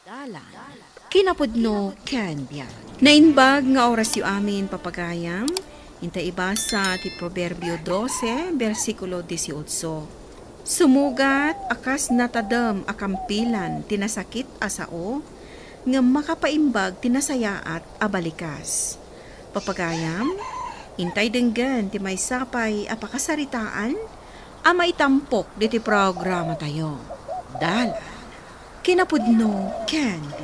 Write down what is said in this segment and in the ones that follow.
Dalan. Kinapudno ken biyan. Nainbag nga oras yu amin papagayam, inta ibasa ti Proverbio 12, versikulo 18. Sumugat akas natadem akampilan tinasakit asao, nga makapaimbag tinasayaat abalikas. Papagayam, intay denggan ti may sapay apakasaritaan, ama itampok diti programa tayo. Dalan. Kinapudno candy.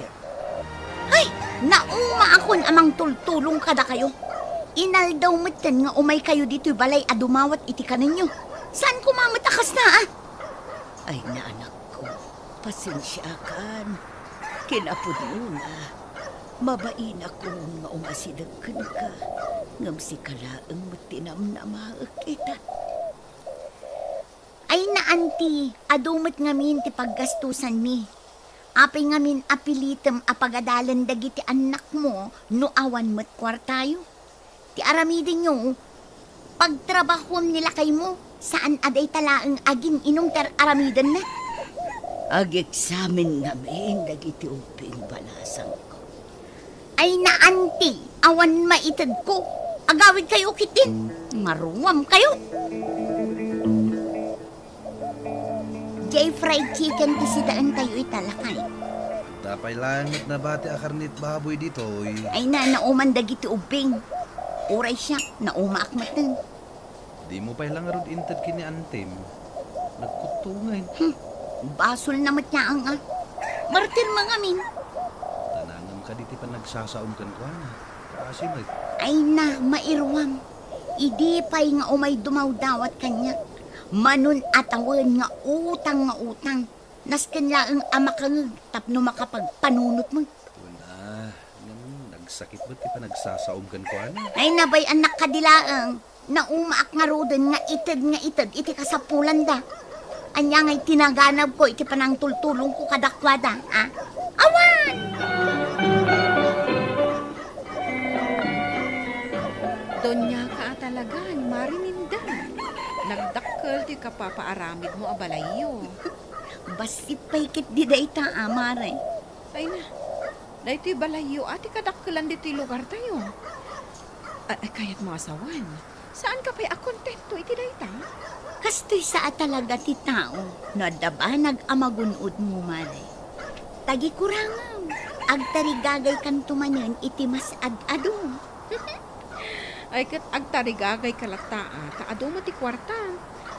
Ay, nauma akon amang tultulong kada kayo. Inaldaw matan nga umay kayo dito balay adumawat iti kaninyo. Saan kumamot akas na Ay na anak ko, pasensya kan. Kinapudno na. Mabain ako nga umasidagkan ka. Ngam si kalaang matinam na maakita. Ay na anti, adumat ngamin ti paggastusan mi. Apay ngamin apilitem apagadalan dagiti anak mo no awan mo't kwartayo. Ti aramidin nyo, pagtrabahom nila kay mo, saan aday talaang aging inong aramiden na? Ag-examine namin dagiti uping balasang ko. Ay na anti, awan maitad ko. Agawid kayo kitin, maruwam kayo. Jay fried chicken tisidaan tayo italakay. Tapay langit na bati akarnit baboy dito. Ay na, nauman dagiti ubing. Uray siya, nauma akmatan. Di mo pa ilang arod intad kini antem. Nagkutungan. Basol namat niya ang martir mga min. Tanangam ka diti pa nagsasaom kan ko na. Kasi mag... Ay na, mairwam. Idi pa'y nga umay dumawdawat kanya. Manun atawan nga utang. Nasken laang ama kang tapno makapagpanunot mo. Wala. Nagsakit ba ti pa nagsasaom kan ko na? Ay nabay anak kadilaang. Naumaak nga roden nga itad iti kasapulan da. Anya nga'y tinaganap ko iti panang tultulong ko kadakwada. Awan! Donya ka talagan, marininda. Nagdakkel ti kapapaaramid mo abalayo. Basit paikit di dayta amare. Ay na, dahito balayo ati kadakkelan dito lugar tayo. Ay kayat mo asawan. Saan ka pa'y akontento iti dayta? Kastoy sa talaga ti tao. Nadabanag amagunod mo mare. Tagi kurangam. Agtarigagay kan tumanen iti mas ad-ado. Ay kat agtarigagay kalataa, kaado mo ti kwarta.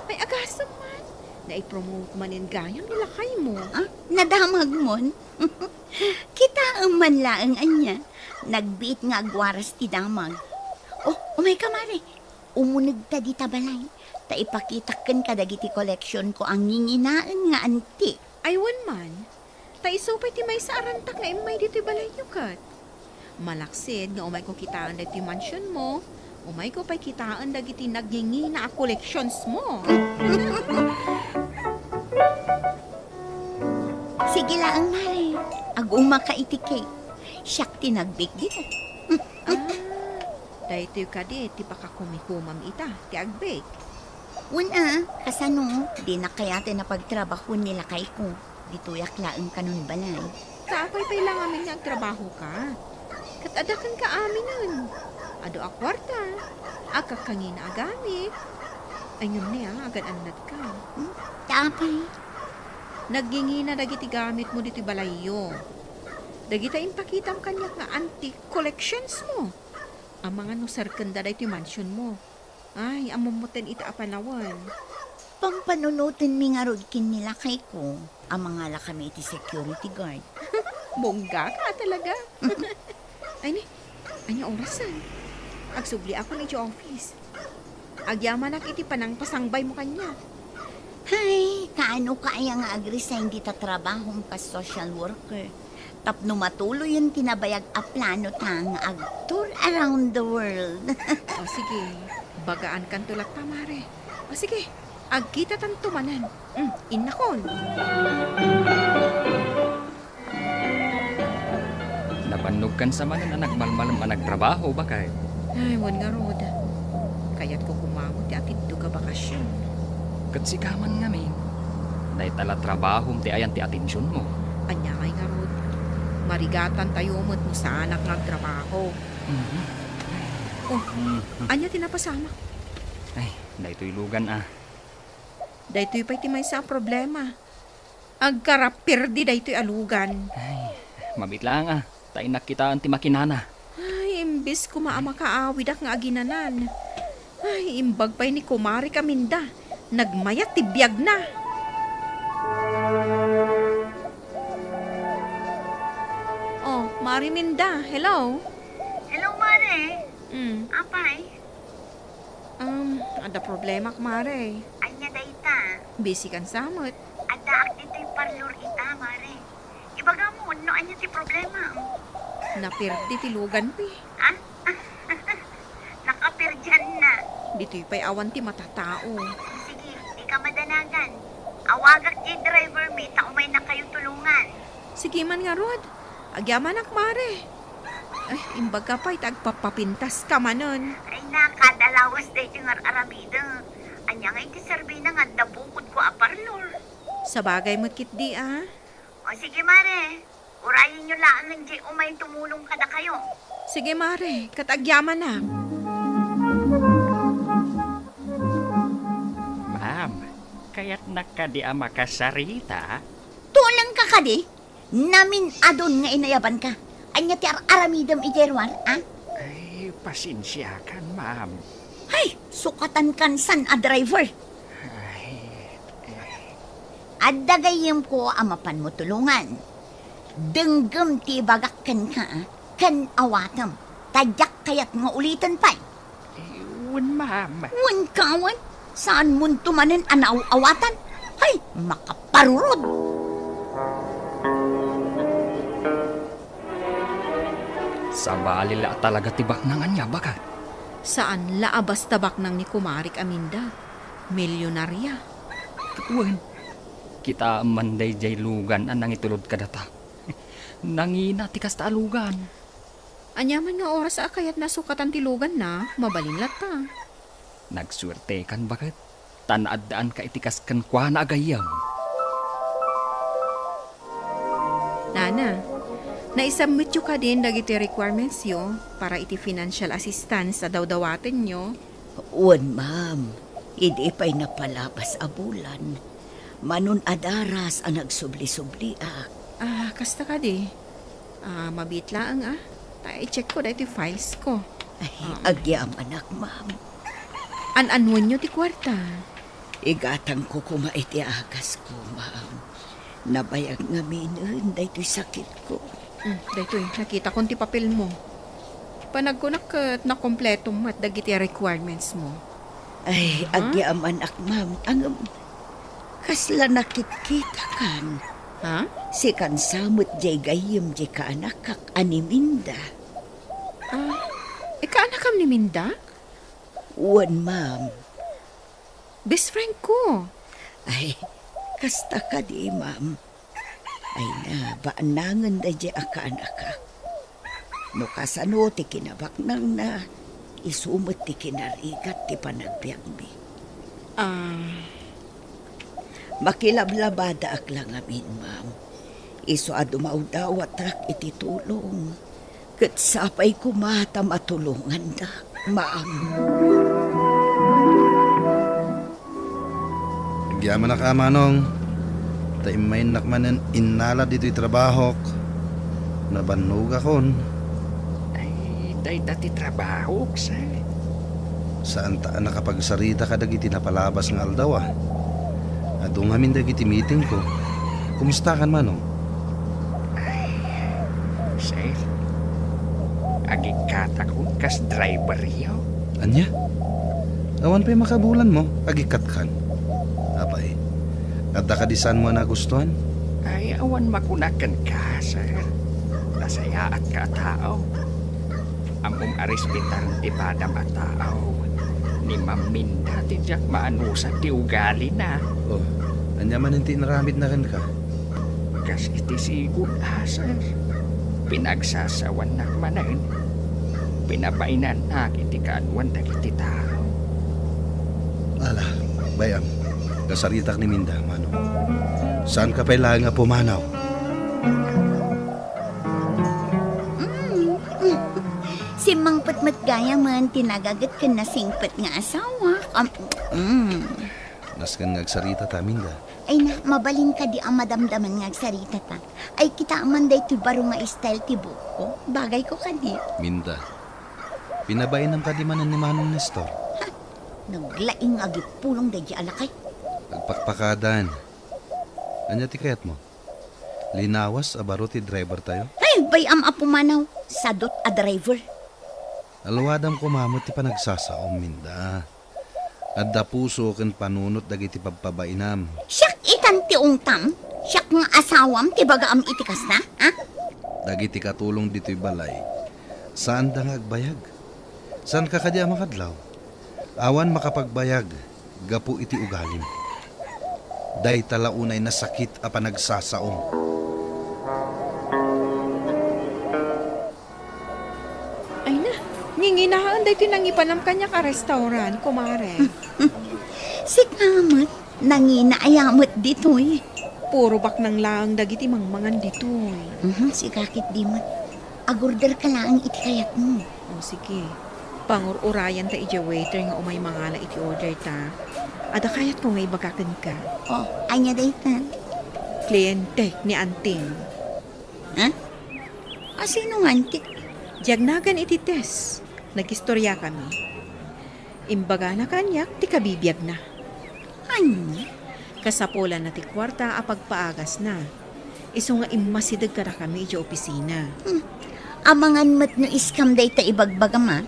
Ay agasam man. Naipromote manin gayam nilakay mo. Nadamag mon? Kita ang manlaang anya. Nagbiit nga agwaras ti damag. Oh, umay kamari. Umunig ta di tabalay. Ta ipakitaken kadagiti collection ko ang nginginaan nga anti. Aywan man. Ta isupay ti may sa arantak nga imay dito balay yukat. Malaksid nga umay ko kitaan dito mansion mo. Umay ko pa'y kitaan dagiti nagingi na collections mo. Sige lang, Mare. Aguma ka itikay. Siyak tinagbig dito. Dahito ka di, ti pakakumikumam ita, ti agbake. Una, kasano, di na kaya napagtrabaho nila kay ko. Dito yaklaan kanun balay. Tapay pa'y lang amin nga trabaho ka. Katadakan ka amin nun. Ado akwarta, akakangin agamit. Ayun niya, agad anad ka. Tapay. Nagingi na dagiti gamit mo dito balayo. Dagita impakitam kanyak nga antique collections mo. Ang mga nusarkanda dito mansion mo. Ay, amumutin ita apanawan. Pampanunutin mi nga rodkin nila kay ko. Ang mga lakami iti security guard. Bongga ka talaga. Ay ni, anya orasan. Agsubli ako ni office. Agyaman ak iti panang pasangbay mo kanya. Hay, kaano kaya nga agresign di tatrabahong ka social worker. Tapno matuloy yung tinabayag a plano tang ag-tour around the world. O sige, bagaan kan tulak tamare. O sige, agkita tantumanan. Innakon. Napanog kan sa manan na nagmalmalam ang nagtrabaho ba kay? Ay, wan nga roda. Kaya't ko kumamot ti atid do ka bakasyon. Katsikaman nga min. Dahil tala trabaho ti ayan ti atensyon mo. Anya kay nga rod. marigatan tayo mo't mo sa anak nga trabaho. Oh, anya tinapasama. Ay, daytoy lugan Daytoy pa'y timay sa problema. Agkarapirdi daytoy alugan. Ay, mabit lang Tay nakitaan ti makinana. Ay, imbis ko maama kaawid nga aginanan. Ay, imbag pa'y ni kumari kaminda. Nagmayat ti biyag na. Oh, Mari Minda, hello? Hello, Mare. Apay, Ada problema kumare. anya dayta. Busy kan samot. Ada ak dito'y parlor ita, Mare. Ibaga mo, no anya ti problema. Napirdi ti lugan pi. Nakapir dyan na. Dito'y pa'y awan ti matatao. Sige, di ka madanagan. Awagak di driver mi, taumay na kayo tulungan. Sige man nga Rod. Agyaman ak mare. Ay, imbag ka pa'y tagpapapintas ka manon. Ay nakadalawas dito nga aramida. Anya nga iti serbina nga dabukod ko a parlor. Sa bagay mo't kit di O sige, Mare. Urayin nyo lang ng di umay tumulong kada kayo. Sige mare, katagyaman na. Ma'am, kaya't nakadi makasarita? Tulang ka kadi. Namin adon nga inayaban ka. Anya ti aramidam ijerwan, Ay, pasensya kan, ma'am. Ay, sukatan kan san a driver. Ay, Adagayim ko amapan mo tulungan. Denggem ti bagakkan ka, kan awatam. Tadyak kayat nga ulitan pa. Iwan, ma'am. Wan kawan, saan mo tumanin anaw awatan? Ay, makaparurod. Sa balila talaga tibak na nga niya, baka. Saan laabas tabak ng ni Kumarik Aminda? Milyonarya. Uwan, kita manday jay lugan anang itulod ka data. Nangina ti kasta alugan. Anyaman nga oras kayat nasukatan ti lugan na, mabalin lata. Nagsuerte kan bakit? Tanaadaan ka itikas kan kwa na agayam. Nana, naisubmit yo ka din dagiti requirements yo para iti financial assistance sa dawdawaten nyo. Uwan, ma'am. Idi pa'y napalabas a bulan. Manon adaras ang nagsubli-subli Kasta ka di. Mabitlaang i-check ko dahil files ko. Ay, agyam anak, ma'am. An-anwan nyo ti kwarta. Igatang ko kumaiti agas ko, ma'am. Nabayag nga minun, dahil sakit ko. Dahil nakita ko ti papel mo. Panagkunak na kompleto mo at dagiti requirements mo. Ay, agyam anak, ma'am. Ang kasla nakikita kan. Ha? Si kan samot jay gayim jay kaanakak animinda. Ikaanak kam ni Minda? Uwan, ma'am. Best friend ko. Ay, kasta ka di, ma'am. Ay na, baanangan da jay akaanaka. No kasano ti kinabak nang na isumot ti kinarigat ti panagbiag mi. Makilablabada ak lang amin, ma'am. Iso adumaw daw atak iti tulong. Kat sapay kumata matulungan da, ma'am. Nagyaman na ka, Manong. Taimayin nakmanan inala dito'y trabaho. Nabanog akon. Ay, day dati trabaho, say. Saan taan nakapagsarita ka dagiti napalabas ng aldaw Adong amin dagiti meeting ko. Kumusta kan, Manong? Ay, say. Agikata ko kas driver yaw. Anya? Awan pa'y makabulan mo, agikat kan. Apay, kada kadisan mo na gustuhan? Ay, awan makunakan ka, sir. Nasaya at ka tao. Among arespitan ti padam at tao. Ni Maminda ti Jack maanusa ti ugali na. Oh, anya man hindi naramid na kan ka. Kas iti sigod, sir. Pinagsasawan nakmanan. Pinabainan na iti kaanwan dagiti tao. Ala, bayam. Kasaritak ni Minda, Manong. Saan ka pa'y lang nga pumanaw? Si Mang Patmat gaya man tinagagat ka na singpet nga asawa. Naskan ngagsarita ta, Minda. Ay na, mabalin ka di ang madamdaman nga sarita ta. Ay kita man day ti baro nga style ti buko. Bagay ko ka di. Minda, pinabain ng kadimanan ni Manong Nestor. Naglaing agit pulong day di alakay. Pagpakpakadan. Anya ti kayat mo? Linawas, abaro ti driver tayo? Ay, bayam apumanaw. Sadot a driver. Alawadam ko mamot ti panagsasaom, Minda. Adda puso ken panunot dagiti pagpabainam. Siyak itan ti ungtam. Siyak nga asawam ti bagaam itikas na, ha? Dagiti katulong dito'y balay. Saan da nga agbayag? Saan ka kadya makadlaw? Awan makapagbayag, gapu iti ugalim. Day talaunay na sakit a panagsasaom. Ay na, nginginahaan day tinangipan ng kanya ka restaurant, kumare. Si kamat, nanginaayamot dito'y. Puro bak ng laang dagiti mangmangan ditoy. Si kakit di mat. Agorder ka lang iti kayat mo. O sige, pangururayan ta iti waiter nga umay mangala iti order ta. Ada kayat ko nga ibagakan ka. Oh, anya day ta. Kliyente ni Anting. Ha? Sino nga antik? Diagnagan iti test. Nagistorya kami. Imbaga na kanyak, ti kabibiyag na. Anya? Kasapolan na ti kwarta a pagpaagas na. Iso nga imasidag ka na kami iti opisina. Amangan mat no iskam day ta ibagbagama.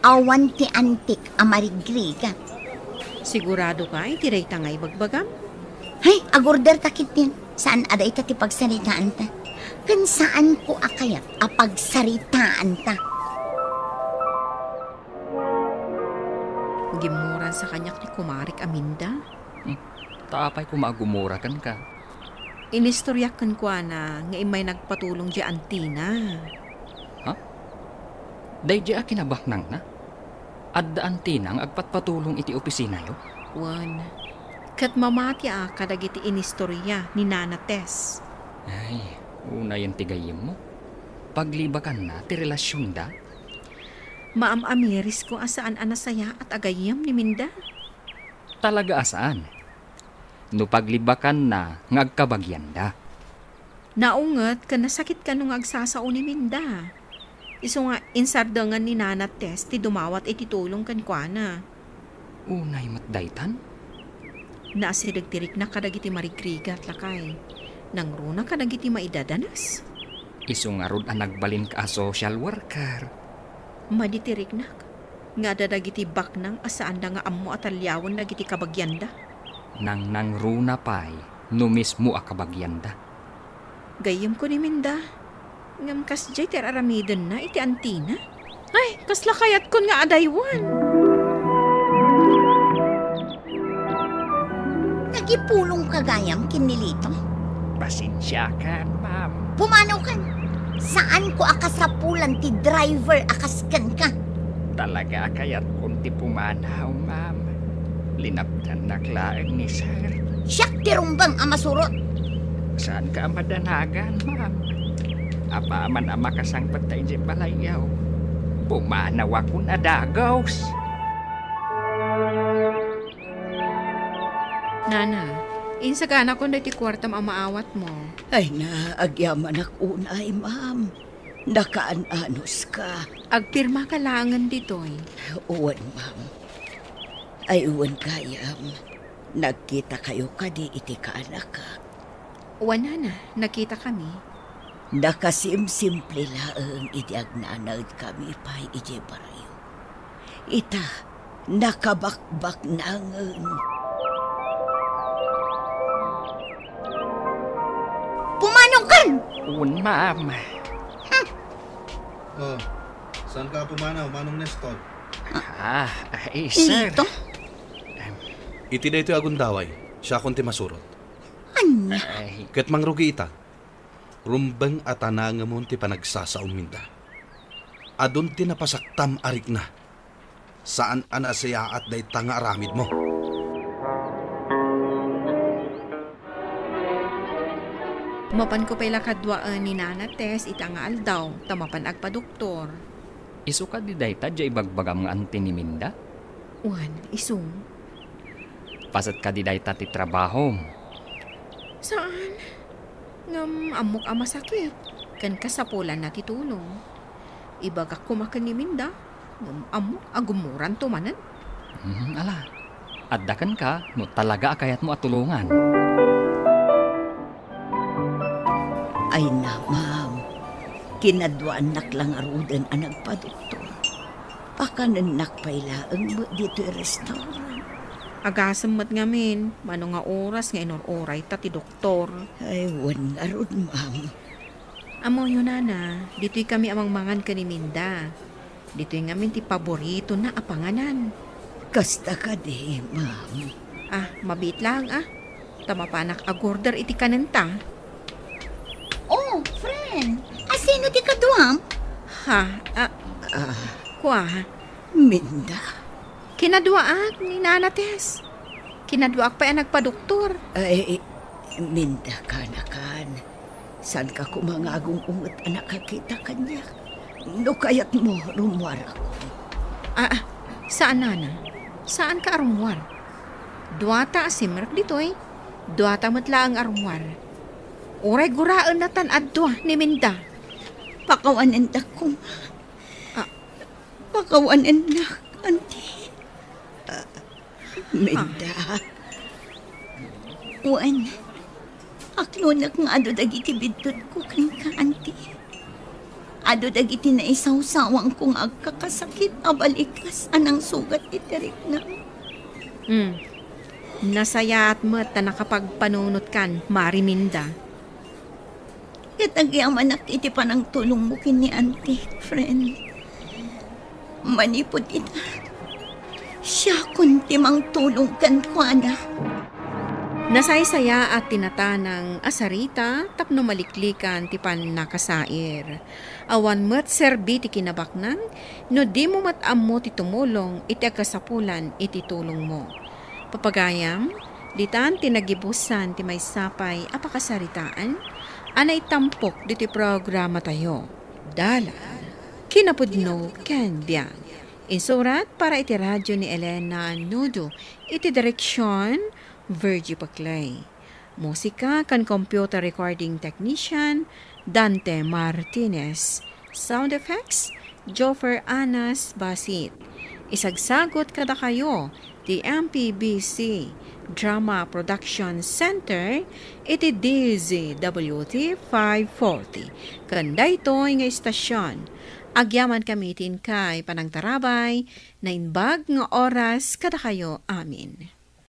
Awan ti antik amarigri ka. Sigurado ka, itiray ta nga ibagbagam? Hay, agorder takit yan. Saan aday ta ti pagsaritaan ta? Kan saan ko akayat apagsaritaan ta? Gimuran sa kanyak ni Kumarik Aminda. Taapay ko maagumura kan ka. Inistoryakan ko na nga imay nagpatulong di Antina. Day di akinabak nang na. Adda Antinang agpatpatulong iti opisina yo. Wan, kat mamati kadagiti inistorya ni Nana Tess. Ay, una yung tigayim mo. Paglibakan na ti relasyon da. Maam-amiris ko asaan anasaya at agayam ni Minda. Talaga asaan? No paglibakan na ngagkabagyan da. Naungat ka nasakit ka nung agsasao ni Minda. Iso nga insardangan ni Nana Tess ti dumawat iti tulong kan kuana. Unay matdaytan? Naasidag-tirik na kadagiti marigriga at lakay. Nangruna kadagiti maidadanas. Iso nga rod ang nagbalin ka social worker. Maditirik na. Nga dadagiti baknang asaan da nga ammo at alyawon dagiti kabagyanda. Nang nangruna pa'y no mismo akabagyanda. Gayam ko ni Minda. Ngam kas jay teraramidan na iti Antina. Ay, kasla kayat kon nga adaywan. Nagipulong kagayam kinilito. Pasensya ka, ma'am. Pumanaw kan. Saan ko akasapulan ti driver akaskan ka? Talaga kaya't kunti pumanaw, ma'am. Linapdan na klaeng ni sir. Siyak ti rumbang amasurot. Saan ka madanagan, ma'am? Apa man ang makasangpat tayo di balayaw. Pumanaw ako na dagaws. Nana, insagana ko na ti kwartam ang maawat mo. Ay na, agyaman unay, ma'am. Nakaanos ka. Agpirma ka langan ditoy. Uwan, ma'am. Ay, uwan kayam. Nagkita kayo kadi iti kaanak ka. Wana na, nakita kami. Nakasimsimple laang idiagnanaad kami pa ije barayo. Ita, nakabakbak nangan. Pumanong kan! Un, ma'am. Oh, saan ka pumanaw, Manong Nestor? Ay, sir. Ito? Iti na ito agundaway, siya konti masurot. Anya? Ay, Ket mangrugi ita, rumbang atananga mo ti panagsasaon Minda. Adun ti napasaktam arik na. Saan anasaya at day tanga aramid mo? Mapan ko pa'y lakadwaan ni Nana Tess itang aldaw, tamapan agpa-doktor. Isu ka di dayta jay bagbagam nga anti ni Minda? Wan, isong. Pasat ka di dayta ti trabaho. Saan? Ngam amok ama sakit. Kan kasapulan na titulong. Ibagak kumakan ni Minda. Ngam amok agumuran tumanan. Ala, addakan ka no talaga akayat mo at tulungan. Ay na, ma'am. Kinadwaan nak lang arudan ang nagpadoktor. Pakanan nakpailaang mo dito yung restaurant. Agasam mat ngamin. Mano nga oras nga inor-oray ta ti doktor. Ay, wan arud, ma'am. Amo yun nana. Dito'y kami amang mangan ka ni Minda. Dito'y ngamin ti paborito na apanganan. Kasta ka di, ma'am. Ah, mabit lang ah. Tama pa anak agorder iti kanenta. Oh, friend. Asino ti kaduam? Ha? Kwa? Minda. Kinaduaak ni Nanates. Kinaduaak pa ang nagpa-doktor. Ay, Minda ka na kan. Saan ka kumangagong ungot anak kakita kanya? No kayat mo, rumwar ako. Saan nana? Saan ka arumwar? Duata asimrak dito eh. Duata matla ang arumwar. Uray guraan na tan adwa ni Minda. Pakawanan da kong. Pakawanan na, auntie. Minda. Wan. Aklonak nga ado dagiti bidtot ko kan ka, auntie. Ado dagiti na isaw-sawang kong agkakasakit abalikas anang sugat itirik na. Nasayaat mo't na nakapagpanunot kan, Mari Minda. Katagyaman nakiti pa ng tulong mo kini auntie, friend. Manipod ita. Siya kunti mang tulong kan ko na. Nasaysaya at tinatanang asarita tapno maliklikan ti pan nakasair. Awan mo't serbi ti kinabaknang no di mo matammo ti tumulong iti akasapulan iti tulong mo. Papagayam, ditan tinagibusan ti may sapay apakasaritaan, anay tampok diti programa tayo. Dala, kinapudno ken biyan. Insurat para iti radyo ni Elena Nudo, iti direksyon Virgie Paclay. Musika kan computer recording technician Dante Martinez. Sound effects Joffer Anas Basit. Isagsagot kada kayo the MPBC Drama Production Center iti DZWT 540. Kanda ito nga istasyon. Agyaman kamitin kay panangtarabay na inbag nga oras kada kayo amin.